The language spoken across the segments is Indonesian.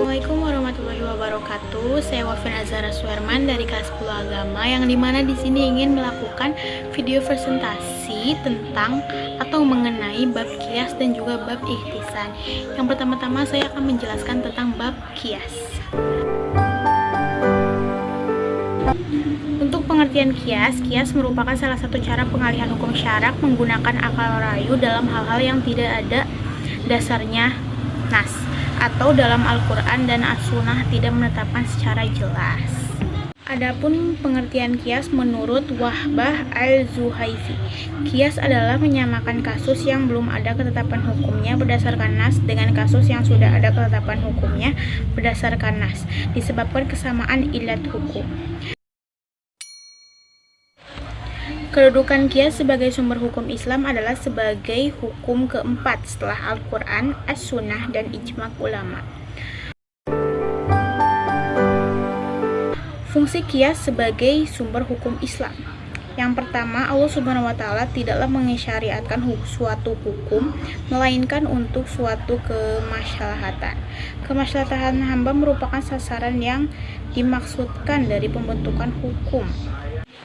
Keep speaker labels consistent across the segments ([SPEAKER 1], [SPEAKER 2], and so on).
[SPEAKER 1] Assalamualaikum warahmatullahi wabarakatuh. Saya Wafin Azhara Suherman dari kelas 10 Agama, yang dimana di sini ingin melakukan video presentasi tentang atau mengenai bab kias dan juga bab ihtisan. Yang pertama-tama saya akan menjelaskan tentang bab kias. Untuk pengertian kias merupakan salah satu cara pengalihan hukum syarak menggunakan akal rayu dalam hal-hal yang tidak ada dasarnya nas, atau dalam Al-Quran dan As-Sunnah tidak menetapkan secara jelas. Adapun pengertian kias menurut Wahbah al-Zuhaifi, kias adalah menyamakan kasus yang belum ada ketetapan hukumnya berdasarkan nas dengan kasus yang sudah ada ketetapan hukumnya berdasarkan nas, disebabkan kesamaan ilat hukum. Kedudukan kias sebagai sumber hukum Islam adalah sebagai hukum keempat setelah Al-Quran, As-Sunnah, dan ijma' ulama. Fungsi kias sebagai sumber hukum Islam. Yang pertama, Allah Subhanahu wa Ta'ala tidaklah mensyariatkan suatu hukum melainkan untuk suatu kemaslahatan. Kemaslahatan hamba merupakan sasaran yang dimaksudkan dari pembentukan hukum.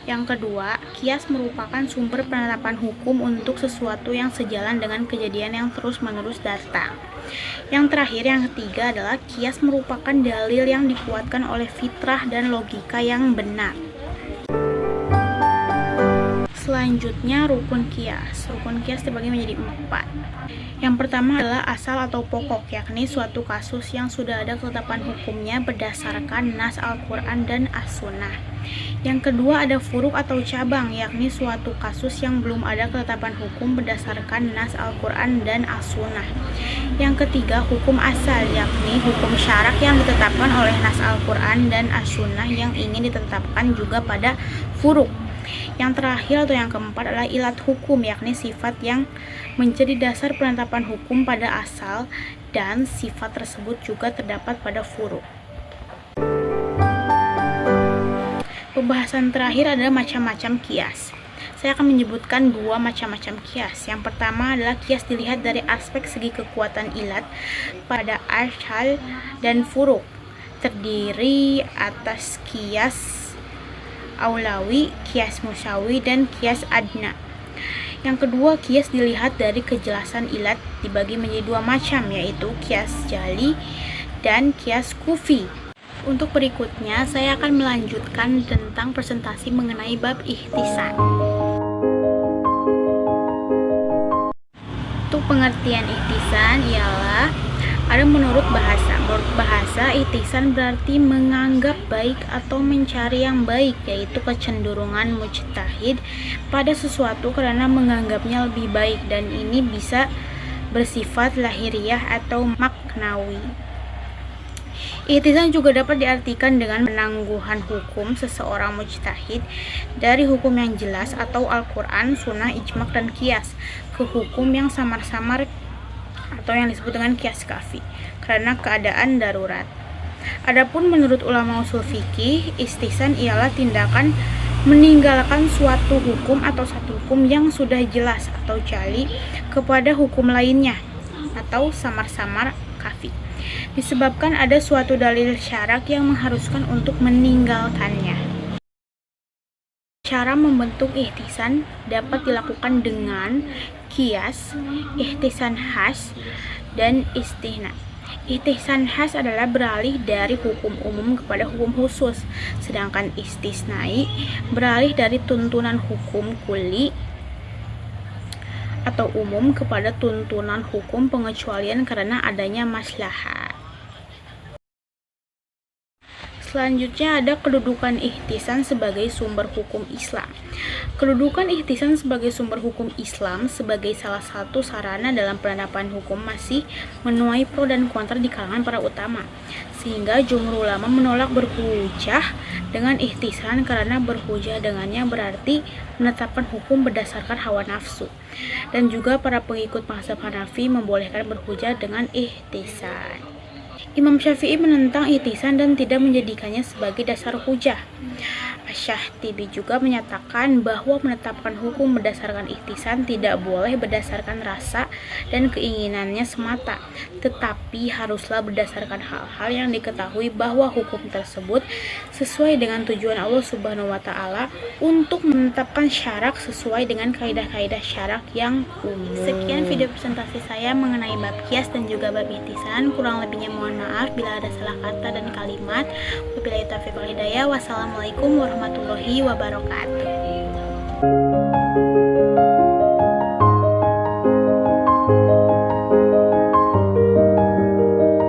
[SPEAKER 1] Yang kedua, kias merupakan sumber penetapan hukum untuk sesuatu yang sejalan dengan kejadian yang terus-menerus datang. Yang terakhir, yang ketiga adalah kias merupakan dalil yang dikuatkan oleh fitrah dan logika yang benar. Selanjutnya, rukun kias. Rukun kias terbagi menjadi 4. Yang pertama adalah asal atau pokok, yakni suatu kasus yang sudah ada ketetapan hukumnya berdasarkan nas Al-Quran dan As-Sunnah. Yang kedua ada furuk atau cabang, yakni suatu kasus yang belum ada ketetapan hukum berdasarkan nas Al-Quran dan As-Sunnah. Yang ketiga hukum asal, yakni hukum syarak yang ditetapkan oleh nas Al-Quran dan As-Sunnah yang ingin ditetapkan juga pada furuk. Yang terakhir atau yang keempat adalah ilat hukum, yakni sifat yang menjadi dasar penetapan hukum pada asal dan sifat tersebut juga terdapat pada furuk. Pembahasan terakhir adalah macam-macam kias. Saya akan menyebutkan 2 macam-macam kias. Yang pertama adalah kias dilihat dari aspek segi kekuatan ilat pada asal dan furuk, terdiri atas kias aulawi, kias musawi, dan kias adna. Yang kedua, kias dilihat dari kejelasan ilat dibagi menjadi 2 macam, yaitu kias jali dan kias kufi. Untuk berikutnya, saya akan melanjutkan tentang presentasi mengenai bab ihtisan. Untuk pengertian ihtisan ialah ada menurut bahasa. Menurut bahasa, ihtisan berarti menganggap baik atau mencari yang baik, yaitu kecenderungan mujtahid pada sesuatu karena menganggapnya lebih baik, dan ini bisa bersifat lahiriah atau maknawi. Ihtisan juga dapat diartikan dengan penangguhan hukum seseorang mujtahid dari hukum yang jelas atau Al-Quran, Sunnah, ijma' dan kias ke hukum yang samar-samar atau yang disebut dengan kias kafi karena keadaan darurat. Adapun menurut ulama usul fikih, ihtisan ialah tindakan meninggalkan suatu hukum atau satu hukum yang sudah jelas atau jali kepada hukum lainnya atau samar-samar kafi, disebabkan ada suatu dalil syarak yang mengharuskan untuk meninggalkannya. Cara membentuk ihtisan dapat dilakukan dengan kias, ihtisan khas, dan istihna. Ihtisan khas adalah beralih dari hukum umum kepada hukum khusus, sedangkan istisnai beralih dari tuntunan hukum kuli atau umum kepada tuntunan hukum pengecualian karena adanya maslahat. Selanjutnya ada kedudukan ihtisan sebagai sumber hukum Islam. Kedudukan ihtisan sebagai sumber hukum Islam sebagai salah satu sarana dalam penetapan hukum masih menuai pro dan kontra di kalangan para ulama, sehingga jumhur ulama menolak berhujah dengan ihtisan karena berhujah dengannya berarti menetapkan hukum berdasarkan hawa nafsu, dan juga para pengikut mazhab Hanafi membolehkan berhujah dengan ihtisan. Imam Syafi'i menentang ihtisan dan tidak menjadikannya sebagai dasar hujah. Asy-Syatibi juga menyatakan bahwa menetapkan hukum berdasarkan ihtisan tidak boleh berdasarkan rasa dan keinginannya semata, tetapi haruslah berdasarkan hal-hal yang diketahui bahwa hukum tersebut sesuai dengan tujuan Allah Subhanahu wa Ta'ala untuk menetapkan syarak sesuai dengan kaidah-kaidah syarak yang umum. Sekian video presentasi saya mengenai bab qiyas dan juga bab ihtisan. Kurang lebihnya mohon maaf bila ada salah kata dan kalimat. Wabillahi taufiq wal hidayah. Wassalamualaikum warahmatullahi wabarakatuh.